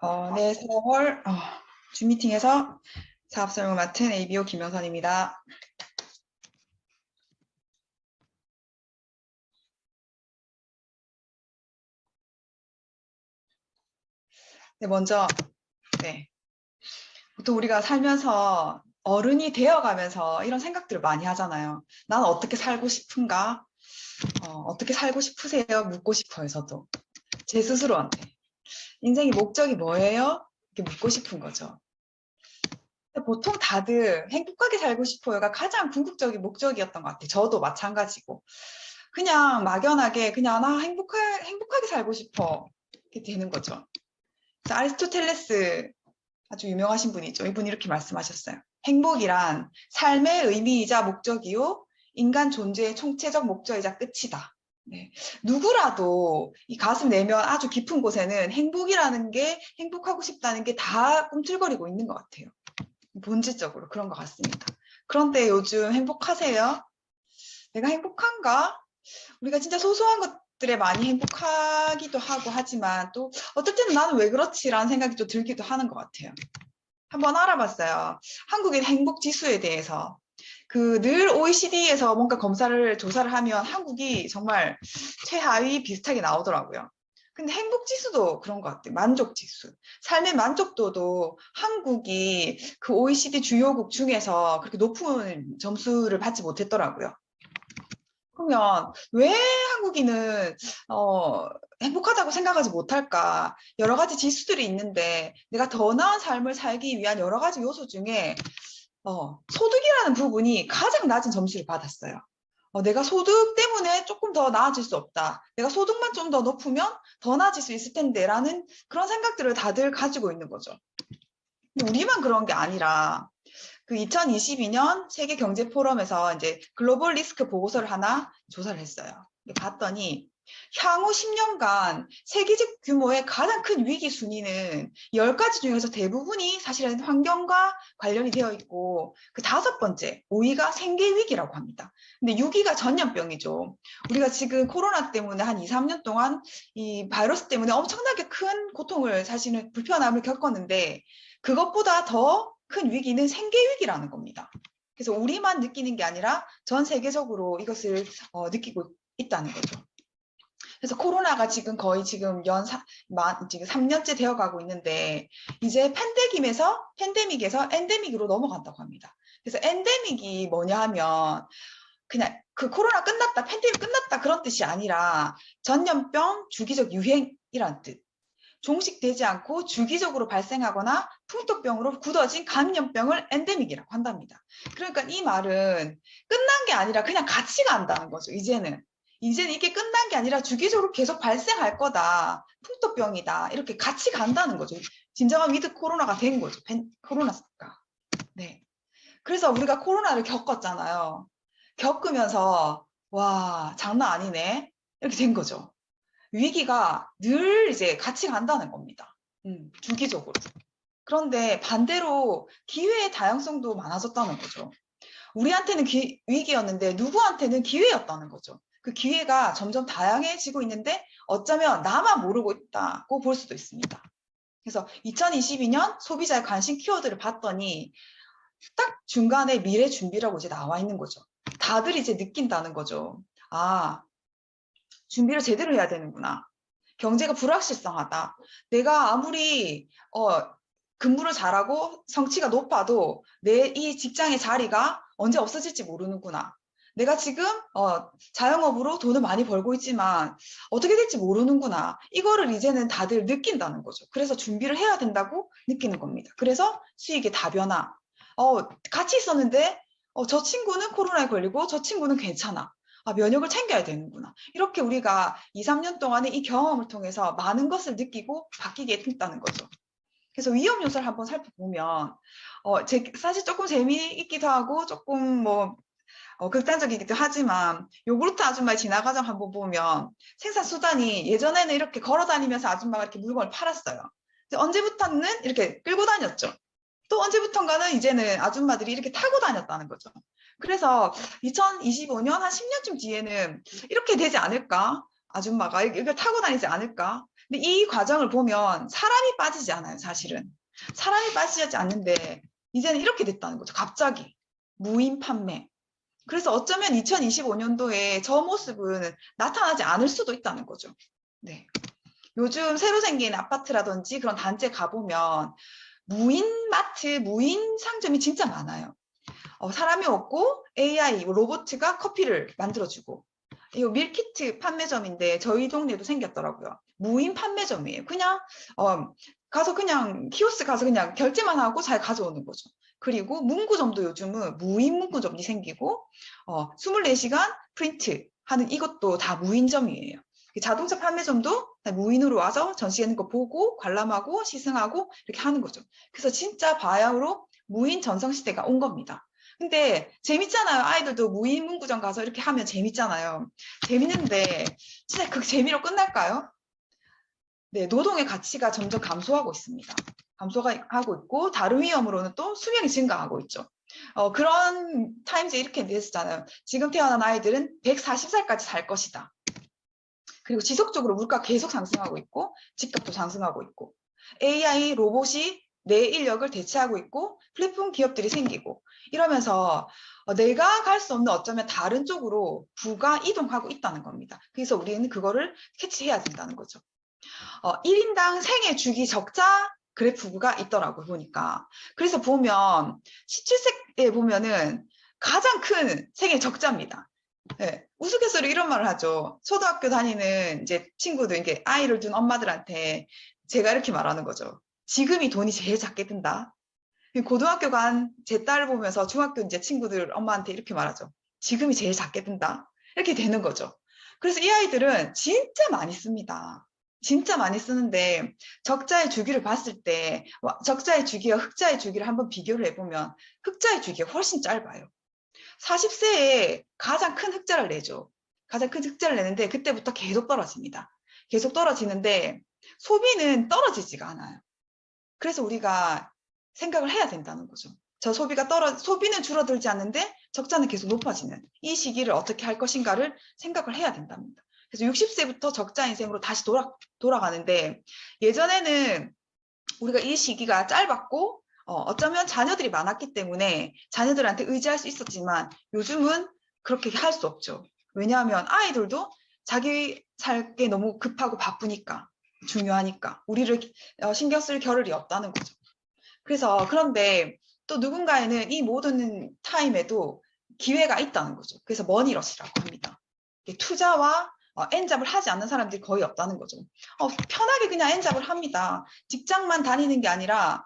네, 4월 줌 미팅에서 사업 설명 맡은 ABO 김영선입니다. 네, 먼저 보통 우리가 살면서 어른이 되어가면서 이런 생각들을 많이 하잖아요. 나는 어떻게 살고 싶은가? 어떻게 살고 싶으세요? 묻고 싶어요, 저도. 제 스스로한테. 인생의 목적이 뭐예요? 이렇게 묻고 싶은 거죠. 보통 다들 행복하게 살고 싶어요가 가장 궁극적인 목적이었던 것 같아요. 저도 마찬가지고. 그냥 막연하게 그냥 나 행복하게 살고 싶어. 이렇게 되는 거죠. 아리스토텔레스 아주 유명하신 분이죠. 이분이 이렇게 말씀하셨어요. 행복이란 삶의 의미이자 목적이요. 인간 존재의 총체적 목적이자 끝이다. 네. 누구라도 이 가슴 내면 아주 깊은 곳에는 행복이라는 게 행복하고 싶다는 게 다 꿈틀거리고 있는 것 같아요. 본질적으로 그런 것 같습니다. 그런데 요즘 행복하세요? 내가 행복한가? 우리가 진짜 소소한 것들에 많이 행복하기도 하고 하지만 또 어떨 때는 나는 왜 그렇지라는 생각이 또 들기도 하는 것 같아요. 한번 알아봤어요. 한국의 행복 지수에 대해서. 늘 OECD에서 뭔가 조사를 하면 한국이 정말 최하위 비슷하게 나오더라고요. 근데 행복 지수도 그런 것 같아요. 만족 지수. 삶의 만족도도 한국이 그 OECD 주요국 중에서 그렇게 높은 점수를 받지 못했더라고요. 그러면 왜 한국인은 행복하다고 생각하지 못할까? 여러 가지 지수들이 있는데 내가 더 나은 삶을 살기 위한 여러 가지 요소 중에 소득이라는 부분이 가장 낮은 점수를 받았어요. 내가 소득 때문에 조금 더 나아질 수 없다. 내가 소득만 좀 더 높으면 더 나아질 수 있을 텐데 라는 그런 생각들을 다들 가지고 있는 거죠. 근데 우리만 그런 게 아니라 2022년 세계 경제 포럼에서 이제 글로벌 리스크 보고서를 하나 조사를 했어요. 봤더니 향후 10년간 세계적 규모의 가장 큰 위기 순위는 10가지 중에서 대부분이 사실은 환경과 관련이 되어 있고 그 5번째 5위가 생계 위기라고 합니다. 근데 6위가 전염병이죠. 우리가 지금 코로나 때문에 한 2, 3년 동안 이 바이러스 때문에 엄청나게 큰 고통을 사실은 불편함을 겪었는데 그것보다 더 큰 위기는 생계 위기라는 겁니다. 그래서 우리만 느끼는 게 아니라 전 세계적으로 이것을 느끼고 있다는 거죠. 그래서 코로나가 지금 거의 지금 지금 3년째 되어 가고 있는데 이제 팬데믹에서 엔데믹으로 넘어간다고 합니다. 그래서 엔데믹이 뭐냐 하면 그냥 그 코로나 끝났다, 팬데믹 끝났다 그런 뜻이 아니라 전염병 주기적 유행이란 뜻. 종식되지 않고 주기적으로 발생하거나 풍토병으로 굳어진 감염병을 엔데믹이라고 한답니다. 그러니까 이 말은 끝난 게 아니라 그냥 같이 간다는 거죠. 이제는 이게 끝난 게 아니라 주기적으로 계속 발생할 거다. 풍토병이다. 이렇게 같이 간다는 거죠. 진정한 위드 코로나가 된 거죠. 코로나가. 네. 그래서 우리가 코로나를 겪었잖아요. 겪으면서 와, 장난 아니네. 이렇게 된 거죠. 위기가 늘 이제 같이 간다는 겁니다. 주기적으로. 그런데 반대로 기회의 다양성도 많아졌다는 거죠. 우리한테는 위기였는데 누구한테는 기회였다는 거죠. 그 기회가 점점 다양해지고 있는데 어쩌면 나만 모르고 있다고 볼 수도 있습니다. 그래서 2022년 소비자의 관심 키워드를 봤더니 딱 중간에 미래 준비라고 이제 나와 있는 거죠. 다들 이제 느낀다는 거죠. 아, 준비를 제대로 해야 되는구나. 경제가 불확실성하다. 내가 아무리 근무를 잘하고 성취가 높아도 내 이 직장의 자리가 언제 없어질지 모르는구나. 내가 지금 자영업으로 돈을 많이 벌고 있지만 어떻게 될지 모르는구나. 이거를 이제는 다들 느낀다는 거죠. 그래서 준비를 해야 된다고 느끼는 겁니다. 그래서 수익의 다변화. 같이 있었는데 저 친구는 코로나에 걸리고 저 친구는 괜찮아. 면역을 챙겨야 되는구나. 이렇게 우리가 2, 3년 동안의 이 경험을 통해서 많은 것을 느끼고 바뀌게 됐다는 거죠. 그래서 위험 요소를 한번 살펴보면 사실 조금 재미있기도 하고 조금 극단적이기도 하지만 요구르트 아줌마의 진화 과정 한번 보면 생산 수단이 예전에는 이렇게 걸어 다니면서 아줌마가 이렇게 물건을 팔았어요. 언제부터는 이렇게 끌고 다녔죠. 또 언제부턴가는 이제는 아줌마들이 이렇게 타고 다녔다는 거죠. 그래서 2025년 한 10년쯤 뒤에는 이렇게 되지 않을까? 아줌마가 이걸 타고 다니지 않을까? 근데 이 과정을 보면 사람이 빠지지 않아요, 사실은. 사람이 빠지지 않는데 이제는 이렇게 됐다는 거죠. 갑자기 무인 판매. 그래서 어쩌면 2025년도에 저 모습은 나타나지 않을 수도 있다는 거죠. 네. 요즘 새로 생긴 아파트라든지 그런 단지에 가보면 무인 마트, 무인 상점이 진짜 많아요. 사람이 없고 AI, 로봇가 커피를 만들어주고. 이거 밀키트 판매점인데 저희 동네에도 생겼더라고요. 무인 판매점이에요. 그냥 가서 그냥 키오스크 가서 그냥 결제만 하고 잘 가져오는 거죠. 그리고 문구점도 요즘은 무인 문구점이 생기고 24시간 프린트 하는 이것도 다 무인점이에요. 자동차 판매점도 무인으로 와서 전시해 있는 거 보고 관람하고 시승하고 이렇게 하는 거죠. 그래서 진짜 바야흐로 무인 전성시대가 온 겁니다. 근데 재밌잖아요. 아이들도 무인 문구점 가서 이렇게 하면 재밌잖아요. 재밌는데 진짜 그 재미로 끝날까요? 네, 노동의 가치가 점점 감소하고 있습니다. 감소하고 있고 다른 위험으로는 또 수명이 증가하고 있죠. 그런 타임즈에 이렇게 냈었잖아요. 지금 태어난 아이들은 140살까지 살 것이다. 그리고 지속적으로 물가 계속 상승하고 있고 집값도 상승하고 있고 AI 로봇이 내 인력을 대체하고 있고 플랫폼 기업들이 생기고 이러면서 내가 갈 수 없는 어쩌면 다른 쪽으로 부가 이동하고 있다는 겁니다. 그래서 우리는 그거를 캐치해야 된다는 거죠. 1인당 생애 주기 적자 그래프가 있더라고요, 보니까. 그래서 보면 17세에 보면은 가장 큰 생애 적자입니다. 네, 우스갯소리로 이런 말을 하죠. 초등학교 다니는 이제 친구들, 이게 아이를 둔 엄마들한테 제가 이렇게 말하는 거죠. 지금이 돈이 제일 작게 든다. 고등학교 간 제 딸을 보면서 중학교 이제 친구들 엄마한테 이렇게 말하죠. 지금이 제일 작게 든다. 이렇게 되는 거죠. 그래서 이 아이들은 진짜 많이 씁니다. 진짜 많이 쓰는데 적자의 주기를 봤을 때 적자의 주기와 흑자의 주기를 한번 비교를 해보면 흑자의 주기가 훨씬 짧아요. 40세에 가장 큰 흑자를 내죠. 가장 큰 흑자를 내는데 그때부터 계속 떨어집니다. 계속 떨어지는데 소비는 떨어지지가 않아요. 그래서 우리가 생각을 해야 된다는 거죠. 소비는 줄어들지 않는데 적자는 계속 높아지는 이 시기를 어떻게 할 것인가를 생각을 해야 된답니다. 그래서 60세부터 적자 인생으로 다시 돌아가는데 예전에는 우리가 이 시기가 짧았고 어쩌면 자녀들이 많았기 때문에 자녀들한테 의지할 수 있었지만 요즘은 그렇게 할 수 없죠. 왜냐하면 아이들도 자기 살게 너무 급하고 바쁘니까 중요하니까 우리를 신경 쓸 겨를이 없다는 거죠. 그래서 그런데 또 누군가에는 이 모든 타임에도 기회가 있다는 거죠. 그래서 머니러시라고 합니다. 투자와 엔잡을 하지 않는 사람들이 거의 없다는 거죠. 편하게 그냥 엔잡을 합니다. 직장만 다니는 게 아니라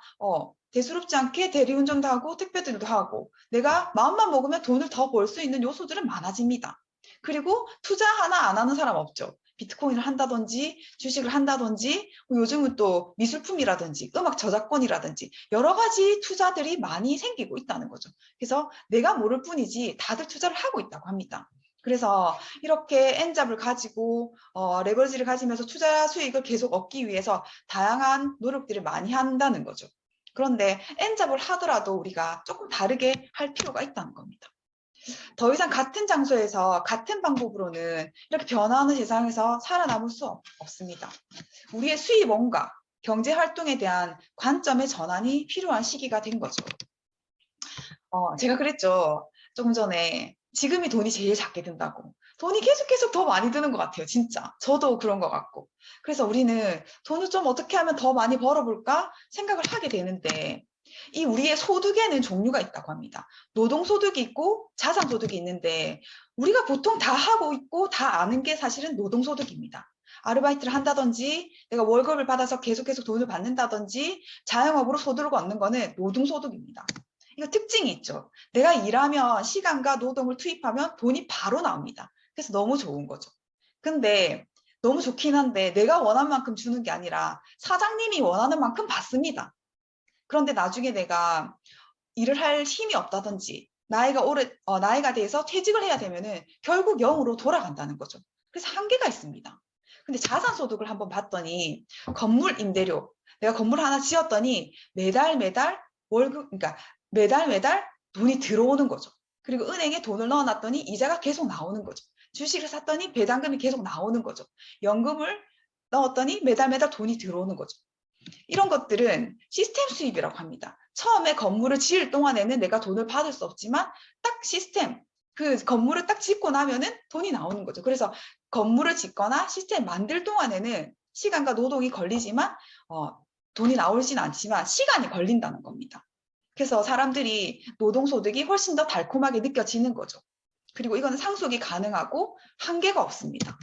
대수롭지 않게 대리운전도 하고 택배들도 하고 내가 마음만 먹으면 돈을 더 벌 수 있는 요소들은 많아집니다. 그리고 투자 하나 안 하는 사람 없죠. 비트코인을 한다든지 주식을 한다든지 요즘은 또 미술품이라든지 음악 저작권이라든지 여러 가지 투자들이 많이 생기고 있다는 거죠. 그래서 내가 모를 뿐이지 다들 투자를 하고 있다고 합니다. 그래서 이렇게 엔잡을 가지고 레버리지를 가지면서 투자 수익을 계속 얻기 위해서 다양한 노력들을 많이 한다는 거죠. 그런데 엔잡을 하더라도 우리가 조금 다르게 할 필요가 있다는 겁니다. 더 이상 같은 장소에서 같은 방법으로는 이렇게 변화하는 세상에서 살아남을 수 없습니다. 우리의 수입 원가, 경제 활동에 대한 관점의 전환이 필요한 시기가 된 거죠. 제가 그랬죠. 조금 전에 지금이 돈이 제일 작게 든다고. 돈이 계속 더 많이 드는 것 같아요. 진짜. 저도 그런 것 같고. 그래서 우리는 돈을 좀 어떻게 하면 더 많이 벌어볼까 생각을 하게 되는데 이 우리의 소득에는 종류가 있다고 합니다. 노동소득이 있고 자산소득이 있는데 우리가 보통 다 하고 있고 다 아는 게 사실은 노동소득입니다. 아르바이트를 한다든지 내가 월급을 받아서 계속 돈을 받는다든지 자영업으로 소득을 얻는 거는 노동소득입니다. 이거 특징이 있죠. 내가 일하면 시간과 노동을 투입하면 돈이 바로 나옵니다. 그래서 너무 좋은 거죠. 근데 너무 좋긴 한데 내가 원한 만큼 주는 게 아니라 사장님이 원하는 만큼 받습니다. 그런데 나중에 내가 일을 할 힘이 없다든지 나이가 돼서 퇴직을 해야 되면은 결국 0으로 돌아간다는 거죠. 그래서 한계가 있습니다. 근데 자산소득을 한번 봤더니 건물 임대료, 내가 건물 하나 지었더니 매달 월급, 그러니까 매달 돈이 들어오는 거죠. 그리고 은행에 돈을 넣어놨더니 이자가 계속 나오는 거죠. 주식을 샀더니 배당금이 계속 나오는 거죠. 연금을 넣었더니 매달 매달 돈이 들어오는 거죠. 이런 것들은 시스템 수입이라고 합니다. 처음에 건물을 지을 동안에는 내가 돈을 받을 수 없지만 딱 시스템, 그 건물을 딱 짓고 나면은 돈이 나오는 거죠. 그래서 건물을 짓거나 시스템 만들 동안에는 시간과 노동이 걸리지만 돈이 나오진 않지만 시간이 걸린다는 겁니다. 그래서 사람들이 노동소득이 훨씬 더 달콤하게 느껴지는 거죠. 그리고 이거는 상속이 가능하고 한계가 없습니다.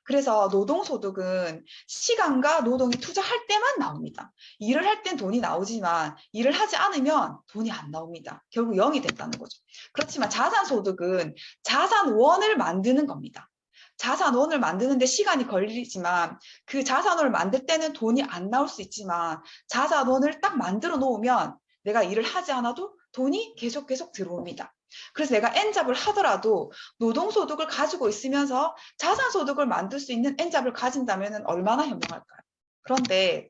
그래서 노동소득은 시간과 노동이 투자할 때만 나옵니다. 일을 할 땐 돈이 나오지만 일을 하지 않으면 돈이 안 나옵니다. 결국 0이 됐다는 거죠. 그렇지만 자산소득은 자산원을 만드는 겁니다. 자산원을 만드는데 시간이 걸리지만 그 자산원을 만들 때는 돈이 안 나올 수 있지만 자산원을 딱 만들어 놓으면 내가 일을 하지 않아도 돈이 계속 들어옵니다. 그래서 내가 N잡을 하더라도 노동소득을 가지고 있으면서 자산소득을 만들 수 있는 N잡을 가진다면 얼마나 현명할까요? 그런데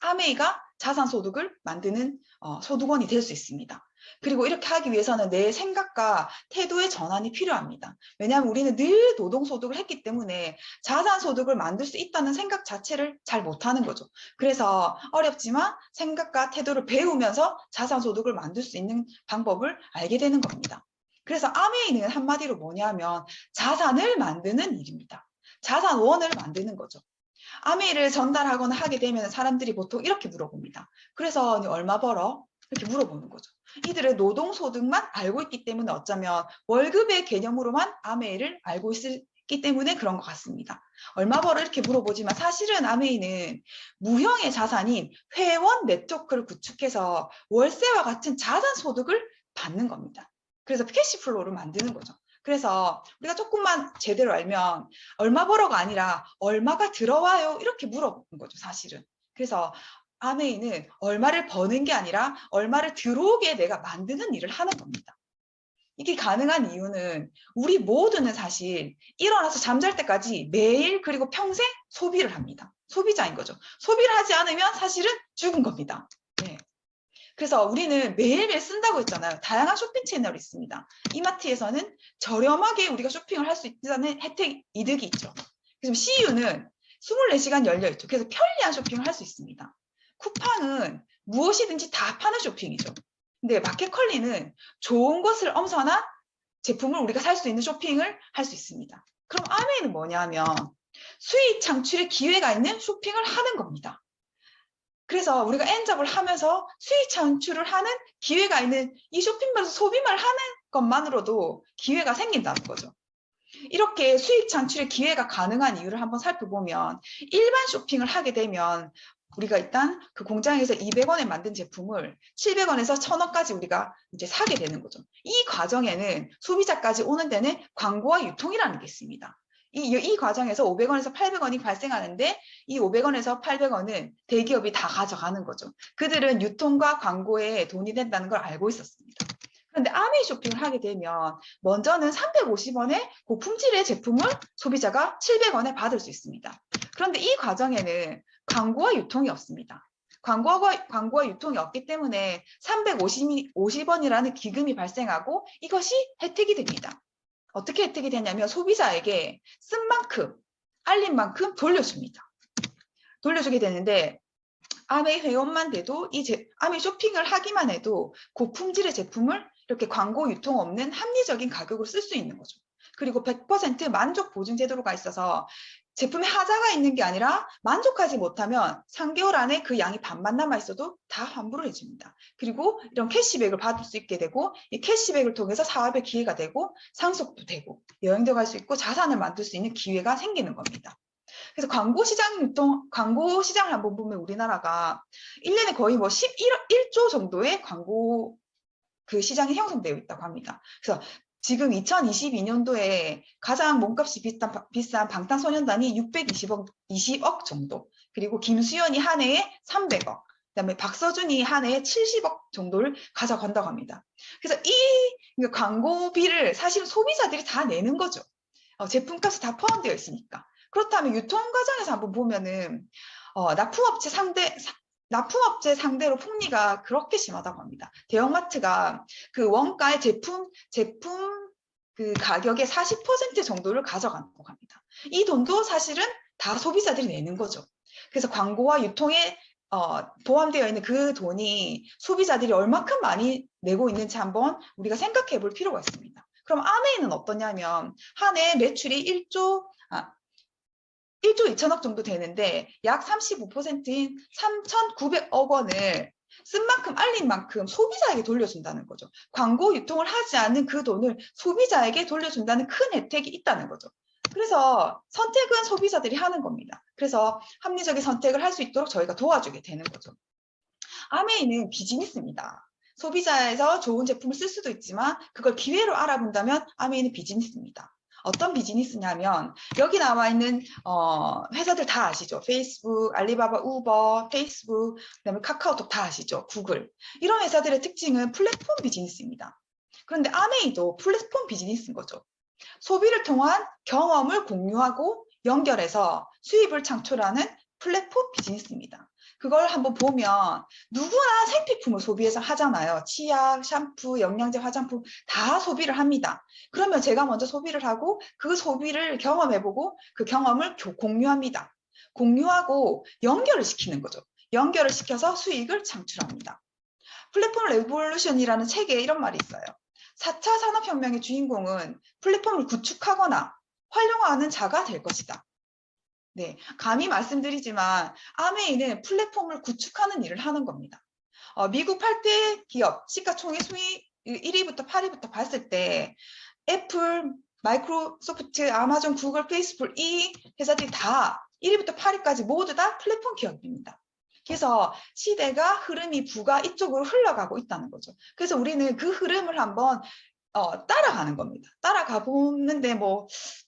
아메이가 자산소득을 만드는 소득원이 될 수 있습니다. 그리고 이렇게 하기 위해서는 내 생각과 태도의 전환이 필요합니다. 왜냐하면 우리는 늘 노동소득을 했기 때문에 자산소득을 만들 수 있다는 생각 자체를 잘 못하는 거죠. 그래서 어렵지만 생각과 태도를 배우면서 자산소득을 만들 수 있는 방법을 알게 되는 겁니다. 그래서 아메이는 한마디로 뭐냐면 자산을 만드는 일입니다. 자산원을 만드는 거죠. 아메이를 전달하거나 하게 되면 사람들이 보통 이렇게 물어봅니다. 그래서 얼마 벌어? 이렇게 물어보는 거죠. 이들은 노동소득만 알고 있기 때문에 어쩌면 월급의 개념으로만 아메이를 알고 있기 때문에 그런 것 같습니다. 얼마 벌어? 이렇게 물어보지만 사실은 아메이는 무형의 자산인 회원 네트워크를 구축해서 월세와 같은 자산소득을 받는 겁니다. 그래서 캐시플로우를 만드는 거죠. 그래서 우리가 조금만 제대로 알면 얼마 벌어가 아니라 얼마가 들어와요 이렇게 물어보는 거죠 사실은. 그래서 아메이는 얼마를 버는 게 아니라 얼마를 들어오게 내가 만드는 일을 하는 겁니다. 이게 가능한 이유는 우리 모두는 사실 일어나서 잠잘 때까지 매일 그리고 평생 소비를 합니다. 소비자인 거죠. 소비를 하지 않으면 사실은 죽은 겁니다. 네. 그래서 우리는 매일매일 쓴다고 했잖아요. 다양한 쇼핑 채널이 있습니다. 이마트에서는 저렴하게 우리가 쇼핑을 할 수 있다는 혜택, 이득이 있죠. 그래서 CU는 24시간 열려있죠. 그래서 편리한 쇼핑을 할 수 있습니다. 쿠팡은 무엇이든지 다 파는 쇼핑이죠. 근데 마켓컬리는 좋은 것을 엄선한 제품을 우리가 살 수 있는 쇼핑을 할 수 있습니다. 그럼 아메이는 뭐냐면 수익 창출의 기회가 있는 쇼핑을 하는 겁니다. 그래서 우리가 N잡을 하면서 수익 창출을 하는 기회가 있는 이 쇼핑몰에서 소비만 하는 것만으로도 기회가 생긴다는 거죠. 이렇게 수익 창출의 기회가 가능한 이유를 한번 살펴보면 일반 쇼핑을 하게 되면 우리가 일단 그 공장에서 200원에 만든 제품을 700원에서 1000원까지 우리가 이제 사게 되는 거죠. 이 과정에는 소비자까지 오는 데는 광고와 유통이라는 게 있습니다. 이 과정에서 500원에서 800원이 발생하는데 이 500원에서 800원은 대기업이 다 가져가는 거죠. 그들은 유통과 광고에 돈이 된다는 걸 알고 있었습니다. 그런데 아메이 쇼핑을 하게 되면 먼저는 350원의 고품질의 제품을 소비자가 700원에 받을 수 있습니다. 그런데 이 과정에는 광고와 유통이 없습니다. 광고와 유통이 없기 때문에 350원이라는 기금이 발생하고 이것이 혜택이 됩니다. 어떻게 혜택이 되냐면 소비자에게 쓴 만큼, 알린 만큼 돌려줍니다. 돌려주게 되는데 아메이 회원만 돼도 아메이 쇼핑을 하기만 해도 고품질의 제품을 이렇게 광고 유통 없는 합리적인 가격으로 쓸 수 있는 거죠. 그리고 100% 만족 보증 제도가 있어서 제품에 하자가 있는 게 아니라 만족하지 못하면 3개월 안에 그 양이 반만 남아있어도 다 환불을 해줍니다. 그리고 이런 캐시백을 받을 수 있게 되고 이 캐시백을 통해서 사업의 기회가 되고 상속도 되고 여행도 갈 수 있고 자산을 만들 수 있는 기회가 생기는 겁니다. 그래서 광고 시장을 한번 보면 우리나라가 1년에 거의 뭐 11조 정도의 광고 그 시장이 형성되어 있다고 합니다. 그래서 지금 2022년도에 가장 몸값이 비싼 방탄소년단이 620억 정도, 그리고 김수현이 한 해에 300억, 그다음에 박서준이 한 해에 70억 정도를 가져간다고 합니다. 그래서 이 광고비를 사실 소비자들이 다 내는 거죠. 제품값이 다 포함되어 있으니까. 그렇다면 유통 과정에서 한번 보면은 납품업체 상대로 폭리가 그렇게 심하다고 합니다. 대형마트가 그 원가의 제품 그 가격의 40% 정도를 가져간다고 합니다. 이 돈도 사실은 다 소비자들이 내는 거죠. 그래서 광고와 유통에 포함되어 있는 그 돈이 소비자들이 얼마큼 많이 내고 있는지 한번 우리가 생각해 볼 필요가 있습니다. 그럼 아메이는 어떠냐면 한 해 매출이 1조 2천억 정도 되는데 약 35%인 3,900억 원을 쓴 만큼 알린 만큼 소비자에게 돌려준다는 거죠. 광고 유통을 하지 않는 그 돈을 소비자에게 돌려준다는 큰 혜택이 있다는 거죠. 그래서 선택은 소비자들이 하는 겁니다. 그래서 합리적인 선택을 할 수 있도록 저희가 도와주게 되는 거죠. 아메이는 비즈니스입니다. 소비자에서 좋은 제품을 쓸 수도 있지만 그걸 기회로 알아본다면 아메이는 비즈니스입니다. 어떤 비즈니스냐면 여기 나와 있는 회사들 다 아시죠? 페이스북, 알리바바, 우버, 페이스북, 그다음에 카카오톡 다 아시죠? 구글. 이런 회사들의 특징은 플랫폼 비즈니스입니다. 그런데 아메이도 플랫폼 비즈니스인 거죠. 소비를 통한 경험을 공유하고 연결해서 수입을 창출하는 플랫폼 비즈니스입니다. 그걸 한번 보면 누구나 생필품을 소비해서 하잖아요. 치약, 샴푸, 영양제, 화장품 다 소비를 합니다. 그러면 제가 먼저 소비를 하고 그 소비를 경험해보고 그 경험을 공유합니다. 공유하고 연결을 시키는 거죠. 연결을 시켜서 수익을 창출합니다. 플랫폼 레볼루션이라는 책에 이런 말이 있어요. 4차 산업혁명의 주인공은 플랫폼을 구축하거나 활용하는 자가 될 것이다. 네, 감히 말씀드리지만 아메이는 플랫폼을 구축하는 일을 하는 겁니다. 미국 8대 기업 시가총액 수익 1위부터 8위부터 봤을 때 애플, 마이크로소프트, 아마존, 구글, 페이스북 이 회사들이 다 1위부터 8위까지 모두 다 플랫폼 기업입니다. 그래서 시대가 흐름이 부가 이쪽으로 흘러가고 있다는 거죠. 그래서 우리는 그 흐름을 한번 따라가는 겁니다. 따라가 보는데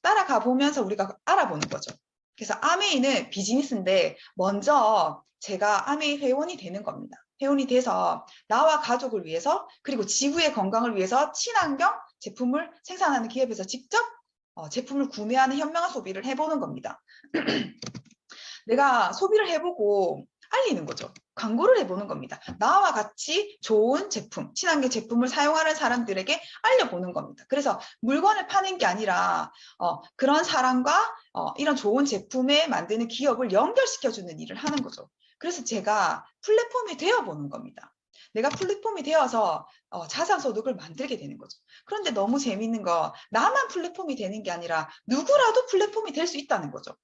따라가 보면서 우리가 알아보는 거죠. 그래서 아메이는 비즈니스인데 먼저 제가 아메이 회원이 되는 겁니다. 회원이 돼서 나와 가족을 위해서 그리고 지구의 건강을 위해서 친환경 제품을 생산하는 기업에서 직접 제품을 구매하는 현명한 소비를 해보는 겁니다. 내가 소비를 해보고 알리는 거죠. 광고를 해보는 겁니다. 나와 같이 좋은 제품, 친환경 제품을 사용하는 사람들에게 알려보는 겁니다. 그래서 물건을 파는 게 아니라 그런 사람과 이런 좋은 제품에 만드는 기업을 연결시켜주는 일을 하는 거죠. 그래서 제가 플랫폼이 되어보는 겁니다. 내가 플랫폼이 되어서 자산소득을 만들게 되는 거죠. 그런데 너무 재밌는 거 나만 플랫폼이 되는 게 아니라 누구라도 플랫폼이 될 수 있다는 거죠.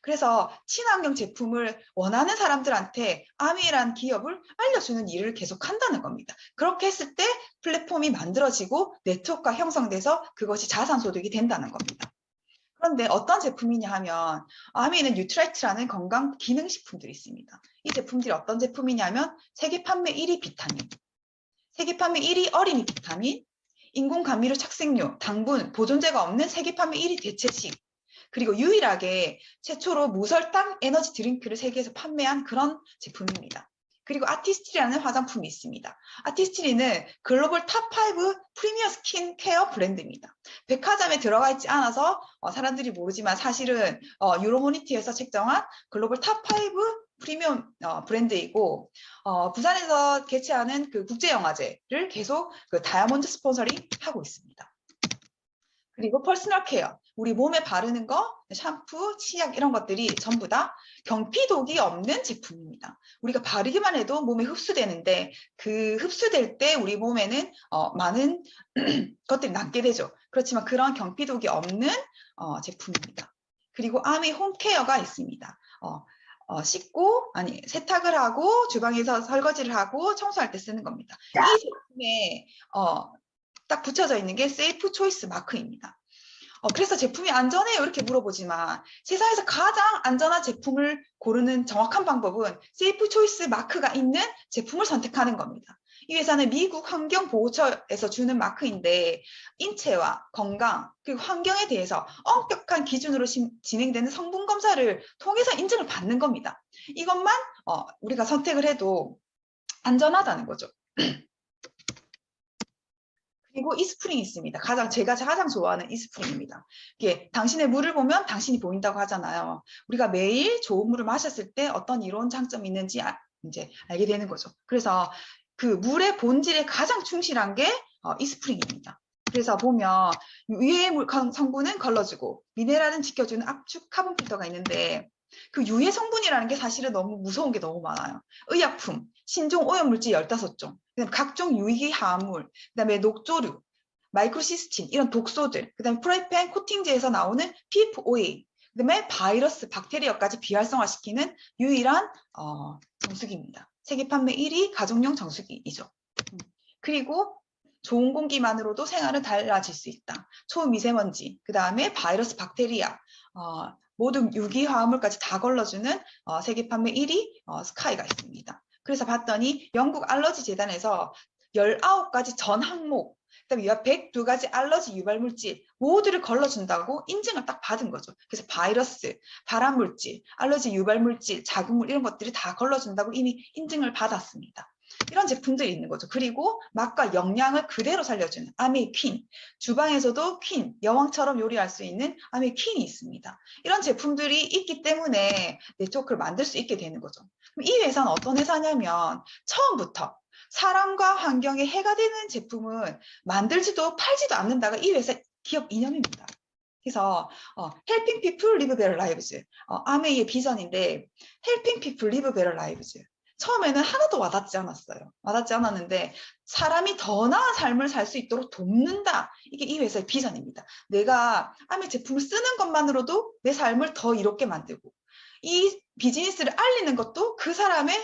그래서 친환경 제품을 원하는 사람들한테 아메이라는 기업을 알려주는 일을 계속 한다는 겁니다. 그렇게 했을 때 플랫폼이 만들어지고 네트워크가 형성돼서 그것이 자산소득이 된다는 겁니다. 그런데 어떤 제품이냐 하면 아메이는 뉴트라이트라는 건강 기능식품들이 있습니다. 이 제품들이 어떤 제품이냐면 세계 판매 1위 비타민, 세계 판매 1위 어린이 비타민, 인공 감미료 착색료, 당분, 보존제가 없는 세계 판매 1위 대체식, 그리고 유일하게 최초로 무설탕 에너지 드링크를 세계에서 판매한 그런 제품입니다. 그리고 아티스트리라는 화장품이 있습니다. 아티스트리는 글로벌 탑5 프리미어 스킨 케어 브랜드입니다. 백화점에 들어가 있지 않아서 사람들이 모르지만 사실은 유로모니티에서 책정한 글로벌 탑5 프리미엄 브랜드이고 부산에서 개최하는 그 국제영화제를 계속 그 다이아몬드 스폰서링 하고 있습니다. 그리고 퍼스널 케어, 우리 몸에 바르는 거, 샴푸, 치약 이런 것들이 전부 다 경피독이 없는 제품입니다. 우리가 바르기만 해도 몸에 흡수되는데 그 흡수될 때 우리 몸에는 많은 것들이 남게 되죠. 그렇지만 그런 경피독이 없는 제품입니다. 그리고 아메이 홈케어가 있습니다. 세탁을 하고 주방에서 설거지를 하고 청소할 때 쓰는 겁니다. 이 제품에 딱 붙여져 있는 게 세이프 초이스 마크입니다. 그래서 제품이 안전해요 이렇게 물어보지만 세상에서 가장 안전한 제품을 고르는 정확한 방법은 세이프 초이스 마크가 있는 제품을 선택하는 겁니다. 이 회사는 미국 환경보호처에서 주는 마크인데 인체와 건강 그리고 환경에 대해서 엄격한 기준으로 진행되는 성분 검사를 통해서 인증을 받는 겁니다. 이것만 우리가 선택을 해도 안전하다는 거죠. 그리고 이스프링이 있습니다. 제가 가장 좋아하는 이스프링입니다. 이게 당신의 물을 보면 당신이 보인다고 하잖아요. 우리가 매일 좋은 물을 마셨을 때 어떤 이로운 장점이 있는지 이제 알게 되는 거죠. 그래서 그 물의 본질에 가장 충실한 게 이스프링입니다. 그래서 보면 유해 성분은 걸러주고 미네랄은 지켜주는 압축 카본 필터가 있는데 그 유해 성분이라는 게 사실은 너무 무서운 게 너무 많아요. 의약품, 신종 오염물질 15종, 그다음에 각종 유해 화합물, 그다음에 녹조류, 마이크로시스틴 이런 독소들, 그다음에 프라이팬 코팅제에서 나오는 PFOA, 그다음에 바이러스, 박테리아까지 비활성화시키는 유일한 정수기입니다. 세계 판매 1위 가정용 정수기이죠. 그리고 좋은 공기만으로도 생활은 달라질 수 있다. 초미세먼지, 그 다음에 바이러스, 박테리아, 모든 유기화합물까지 다 걸러주는 세계 판매 1위 스카이가 있습니다. 그래서 봤더니 영국 알러지 재단에서 19가지 전 항목, 그다음에 102가지 알러지 유발물질 모두를 걸러준다고 인증을 딱 받은 거죠. 그래서 바이러스, 발암물질, 알러지 유발물질, 자극물 이런 것들이 다 걸러준다고 이미 인증을 받았습니다. 이런 제품들이 있는 거죠. 그리고 맛과 영양을 그대로 살려주는 아메이퀸, 주방에서도 퀸, 여왕처럼 요리할 수 있는 아메이퀸이 있습니다. 이런 제품들이 있기 때문에 네트워크를 만들 수 있게 되는 거죠. 이 회사는 어떤 회사냐면 처음부터 사람과 환경에 해가 되는 제품은 만들지도 팔지도 않는다가 이 회사 기업 이념입니다. 그래서 Helping People Live Better Lives, 아메이의 비전인데 Helping People Live Better Lives. 처음에는 하나도 와닿지 않았어요. 와닿지 않았는데 사람이 더 나은 삶을 살 수 있도록 돕는다. 이게 이 회사의 비전입니다. 내가 아메 제품을 쓰는 것만으로도 내 삶을 더 이롭게 만들고 이 비즈니스를 알리는 것도 그 사람의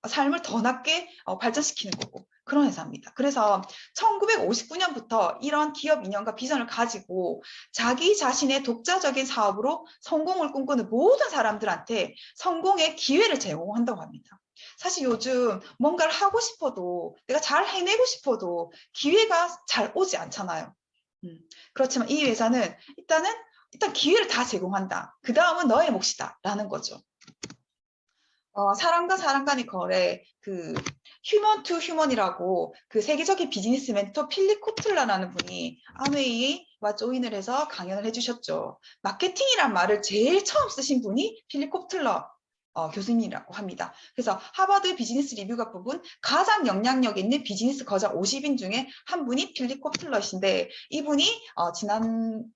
삶을 더 낫게 발전시키는 거고 그런 회사입니다. 그래서 1959년부터 이런 기업 이념과 비전을 가지고 자기 자신의 독자적인 사업으로 성공을 꿈꾸는 모든 사람들한테 성공의 기회를 제공한다고 합니다. 사실 요즘 뭔가를 하고 싶어도 내가 잘 해내고 싶어도 기회가 잘 오지 않잖아요. 그렇지만 이 회사는 일단 기회를 다 제공한다. 그 다음은 너의 몫이다 라는 거죠. 사람과 사람 간의 거래, 그 휴먼 투 휴먼이라고 그 세계적인 비즈니스 멘토 필립 코틀러라는 분이 아메이와 조인을 해서 강연을 해주셨죠. 마케팅이란 말을 제일 처음 쓰신 분이 필립 코틀러 교수님이라고 합니다. 그래서 하버드 비즈니스 리뷰가 뽑은 가장 영향력 있는 비즈니스 거장 50인 중에 한 분이 필립 코틀러신데 이분이 지난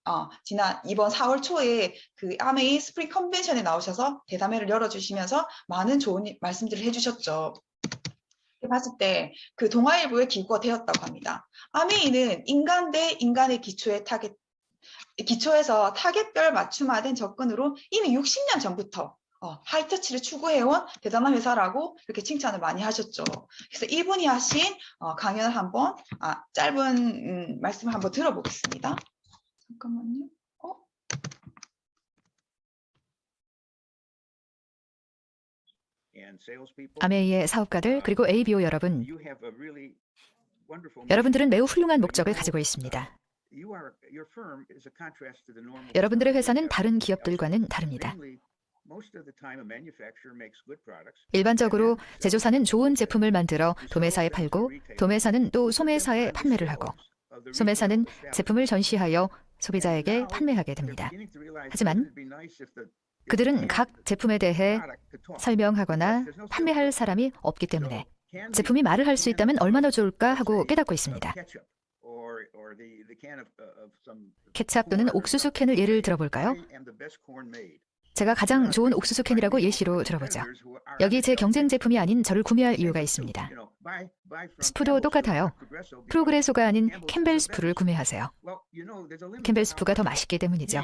이번 4월 초에 그 아메이 스프링 컨벤션에 나오셔서 대담회를 열어주시면서 많은 좋은 말씀들을 해주셨죠. 봤을 때 그 동아일보의 기구가 되었다고 합니다. 아메이는 인간 대 인간의 기초에서 타겟별 맞춤화된 접근으로 이미 60년 전부터 하이터치를 추구해온 대단한 회사라고 이렇게 칭찬을 많이 하셨죠. 그래서 이분이 하신 강연을 한번 짧은 말씀을 한번 들어보겠습니다. 잠깐만요. 아메이의 사업가들 그리고 ABO 여러분, 여러분들은 매우 훌륭한 목적을 가지고 있습니다. 여러분들의 회사는 다른 기업들과는 다릅니다. 일반적으로 제조사는 좋은 제품을 만들어 도매사에 팔고 도매사는 또 소매사에 판매를 하고 소매사는 제품을 전시하여 소비자에게 판매하게 됩니다. 하지만 그들은 각 제품에 대해 설명하거나 판매할 사람이 없기 때문에 제품이 말을 할 수 있다면 얼마나 좋을까 하고 깨닫고 있습니다. 케찹 또는 옥수수 캔을 예를 들어볼까요? 제가 가장 좋은 옥수수 캔이라고 예시로 들어보죠. 여기 제 경쟁 제품이 아닌 저를 구매할 이유가 있습니다. 스프도 똑같아요. 프로그레소가 아닌 캠벨 스프를 구매하세요. 캠벨 스프가 더 맛있기 때문이죠.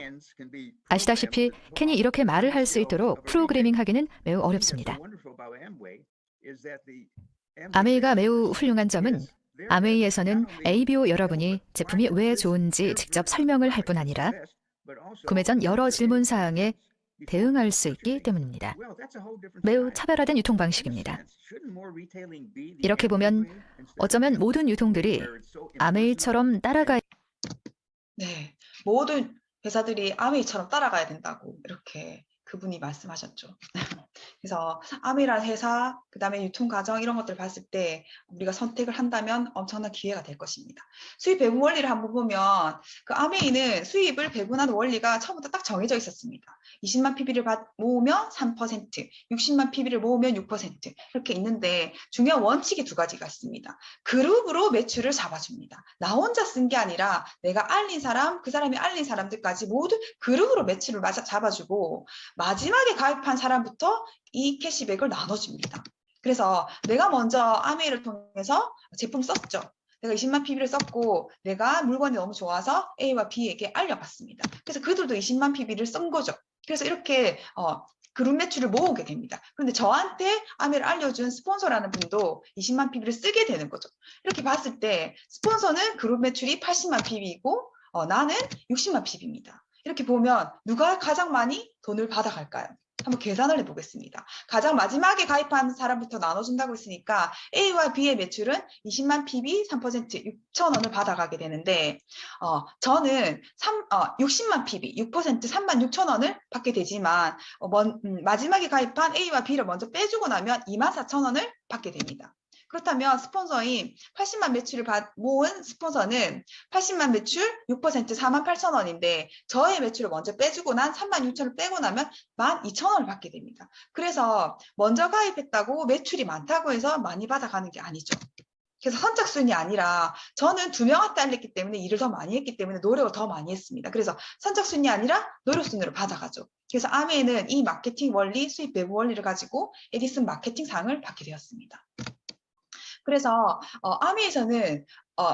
아시다시피 캔이 이렇게 말을 할 수 있도록 프로그래밍하기는 매우 어렵습니다. 아메이가 매우 훌륭한 점은 아메이에서는 ABO 여러분이 제품이 왜 좋은지 직접 설명을 할 뿐 아니라 구매 전 여러 질문 사항에 대응할 수 있기 때문입니다. 매우 차별화된 유통 방식입니다. 이렇게 보면 어쩌면 모든 유통들이 아메이처럼 따라가야 네, 모든 회사들이 아메이처럼 따라가야 된다고 이렇게 그분이 말씀하셨죠. 그래서 아메이라는 회사, 그 다음에 유통 과정 이런 것들을 봤을 때 우리가 선택을 한다면 엄청난 기회가 될 것입니다. 수입 배분 원리를 한번 보면 그 아메이는 수입을 배분하는 원리가 처음부터 딱 정해져 있었습니다. 20만 PB를 모으면 3%, 60만 PB를 모으면 6% 이렇게 있는데 중요한 원칙이 두 가지가 있습니다. 그룹으로 매출을 잡아줍니다. 나 혼자 쓴 게 아니라 내가 알린 사람, 그 사람이 알린 사람들까지 모두 그룹으로 매출을 잡아주고 마지막에 가입한 사람부터 이 캐시백을 나눠줍니다. 그래서 내가 먼저 아메이를 통해서 제품 썼죠. 내가 20만 PB를 썼고 내가 물건이 너무 좋아서 A와 B에게 알려봤습니다. 그래서 그들도 20만 PB를 쓴 거죠. 그래서 이렇게 그룹 매출을 모으게 됩니다. 그런데 저한테 아메를 알려준 스폰서라는 분도 20만 PB를 쓰게 되는 거죠. 이렇게 봤을 때 스폰서는 그룹 매출이 80만 PB이고 나는 60만 PB입니다. 이렇게 보면 누가 가장 많이 돈을 받아갈까요? 한번 계산을 해보겠습니다. 가장 마지막에 가입한 사람부터 나눠준다고 했으니까 A와 B의 매출은 20만 PB 3% 6,000원을 받아가게 되는데 저는 60만 PB 6% 36,000원을 받게 되지만 마지막에 가입한 A와 B를 먼저 빼주고 나면 24,000원을 받게 됩니다. 그렇다면 스폰서인 80만 매출을 모은 스폰서는 80만 매출 6% 48,000원인데 저의 매출을 먼저 빼주고 난 36,000원을 빼고 나면 12,000원을 받게 됩니다. 그래서 먼저 가입했다고 매출이 많다고 해서 많이 받아가는 게 아니죠. 그래서 선착순이 아니라 저는 2명한테 알렸기 때문에 일을 더 많이 했기 때문에 노력을 더 많이 했습니다. 그래서 선착순이 아니라 노력순으로 받아가죠. 그래서 아메이는 이 마케팅 원리, 수입 배분 원리를 가지고 에디슨 마케팅상을 받게 되었습니다. 그래서 아미에서는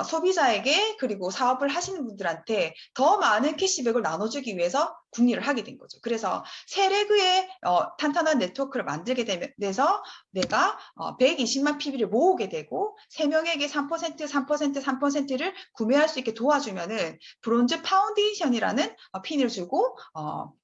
소비자에게 그리고 사업을 하시는 분들한테 더 많은 캐시백을 나눠주기 위해서 궁리를 하게 된 거죠. 그래서 세레그의 탄탄한 네트워크를 만들게 돼서 내가 120만 PB를 모으게 되고 3명에게 3%, 3%, 3%를 구매할 수 있게 도와주면은 브론즈 파운데이션이라는 핀을 주고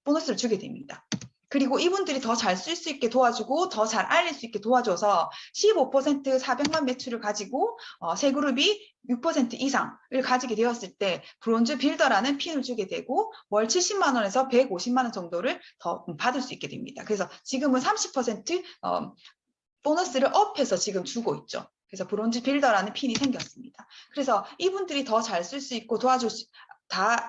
보너스를 주게 됩니다. 그리고 이분들이 더 잘 쓸 수 있게 도와주고 더 잘 알릴 수 있게 도와줘서 15% 400만 매출을 가지고 세 그룹이 6% 이상을 가지게 되었을 때 브론즈 빌더라는 핀을 주게 되고 월 70만 원에서 150만 원 정도를 더 받을 수 있게 됩니다. 그래서 지금은 30% 보너스를 업해서 지금 주고 있죠. 그래서 브론즈 빌더라는 핀이 생겼습니다. 그래서 이분들이 더 잘 쓸 수 있고 도와줄 수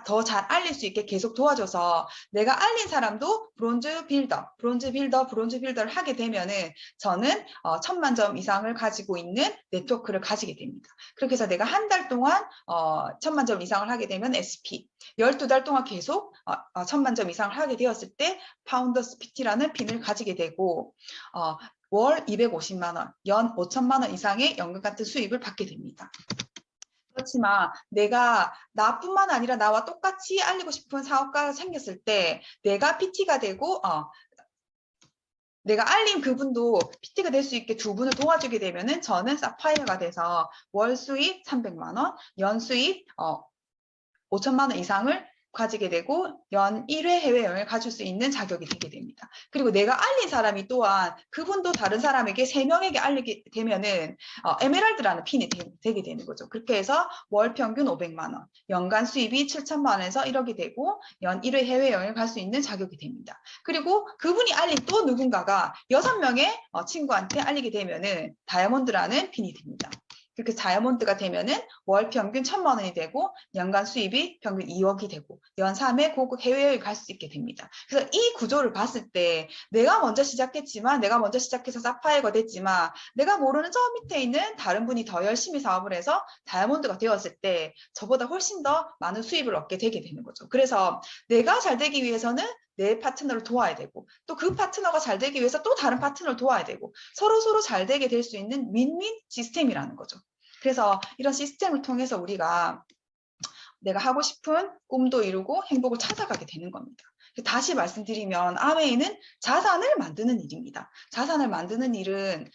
더 잘 알릴 수 있게 계속 도와줘서 내가 알린 사람도 브론즈 빌더를 하게 되면은 저는 1,000만 점 이상을 가지고 있는 네트워크를 가지게 됩니다. 그렇게 해서 내가 한 달 동안 1,000만 점 이상을 하게 되면 SP, 12달 동안 계속 1,000만 점 이상을 하게 되었을 때 파운더스 PT라는 핀을 가지게 되고 월 250만 원, 연 5천만 원 이상의 연금 같은 수입을 받게 됩니다. 그렇지만 내가 나뿐만 아니라 나와 똑같이 알리고 싶은 사업가가 생겼을 때 내가 PT가 되고 내가 알린 그분도 PT가 될 수 있게 두 분을 도와주게 되면은 저는 사파이어가 돼서 월 수입 300만 원, 연 수입 5천만 원 이상을 가지게 되고 연 1회 해외여행을 가질 수 있는 자격이 되게 됩니다. 그리고 내가 알린 사람이 또한 그분도 다른 사람에게 3명에게 알리게 되면은 에메랄드라는 핀이 되게 되는 거죠. 그렇게 해서 월 평균 500만 원, 연간 수입이 7천만 원에서 1억이 되고 연 1회 해외여행을 갈 수 있는 자격이 됩니다. 그리고 그분이 알린 또 누군가가 6명의 친구한테 알리게 되면은 다이아몬드라는 핀이 됩니다. 그렇게 다이아몬드가 되면은 월 평균 1,000만 원이 되고 연간 수입이 평균 2억이 되고 연 3회 고급 해외여행 갈 수 있게 됩니다. 그래서 이 구조를 봤을 때 내가 먼저 시작했지만 내가 먼저 시작해서 사파이어가 됐지만 내가 모르는 저 밑에 있는 다른 분이 더 열심히 사업을 해서 다이아몬드가 되었을 때 저보다 훨씬 더 많은 수입을 얻게 되게 되는 거죠. 그래서 내가 잘 되기 위해서는 내 파트너를 도와야 되고 또 그 파트너가 잘 되기 위해서 또 다른 파트너를 도와야 되고 서로 잘 되게 될 수 있는 윈윈 시스템이라는 거죠. 그래서 이런 시스템을 통해서 우리가 내가 하고 싶은 꿈도 이루고 행복을 찾아가게 되는 겁니다. 다시 말씀드리면 아메이는 자산을 만드는 일입니다. 자산을 만드는 일은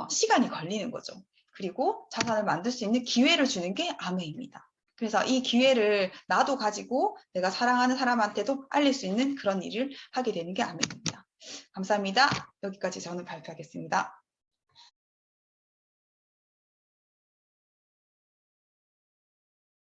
시간이 걸리는 거죠. 그리고 자산을 만들 수 있는 기회를 주는 게 아메이입니다. 그래서 이 기회를 나도 가지고 내가 사랑하는 사람한테도 알릴 수 있는 그런 일을 하게 되는 게 아메이입니다. 감사합니다. 여기까지 저는 발표하겠습니다.